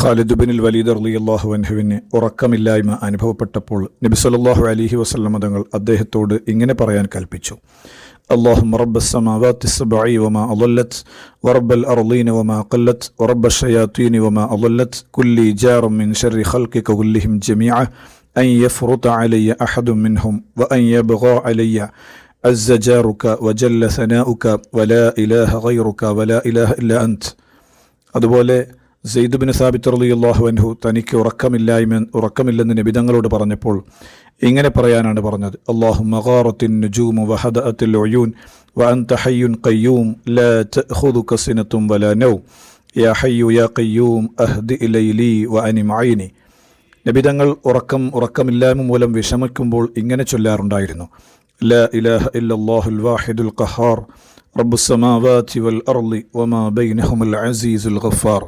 Khalid bin Waleed റളിയല്ലാഹു അൻഹുവിന് ഉറക്കമില്ലായ്മ അനുഭവപ്പെട്ടപ്പോൾ നബി സല്ലല്ലാഹു അലൈഹി വസല്ലം തങ്ങൾ അദ്ദേഹത്തോട് ഇങ്ങനെ പറയാൻ കൽപ്പിച്ചു: അല്ലാഹുമ്മ റബ്ബസ് സമാവാതി സബ്ഇ വമാ അളല്ലത് വറബ്ബൽ അർളീന വമാ ഖല്ലത് വറബ്ബശ് ശയാത്തീനി വമാ അളല്ലത് കുല്ലി ജാറും മിൻ ശർരി ഖൽഖിക കുല്ലിഹിം ജമീഅ അൻ യഫ്റുത അലയ്യ അഹദും മിൻഹും വഅൻ യബ്ഗാ അലയ്യ അസ്സ ജാറുക വജല്ല സനാഉക വലാ ഇലാഹ ഗൈറുക വലാ ഇലാഹ ഇല്ലാ അൻത്. അതുപോലെ സെയ്ദ് ബിൻ സാബിത്ത് റളിയല്ലാഹു അൻഹു തനിക്ക് ഉറക്കമില്ലെന്ന് നബി തങ്ങളോട് പറഞ്ഞപ്പോൾ ഇങ്ങനെ പറയാനാണ് പറഞ്ഞത്: അല്ലാഹുമ്മ ഗാറത്തിൻ നുജൂമു വഹദഅത്തിൽ ഉയൂൻ വഅൻത ഹയ്യുൻ ഖയ്യൂം ലാ തഅഖുദുക സിനത്തും വലാ നൗം യാ ഹയ്യു യാ ഖയ്യൂം അഹ്ദി ലൈലി വഅനിം ഐനി. നബി തങ്ങൾ ഉറക്കമില്ലായ്മ മൂലം വിഷമിക്കുമ്പോൾ ഇങ്ങനെ ചൊല്ലാറുണ്ടായിരുന്നു: ലാ ഇലാഹ ഇല്ലല്ലാഹുൽ വാഹിദുൽ ഖഹാർ റബ്ബുസ് സമാവാതി വൽ അർളി വമാ ബൈനഹുമുൽ അസീസുൽ ഗഫാർ.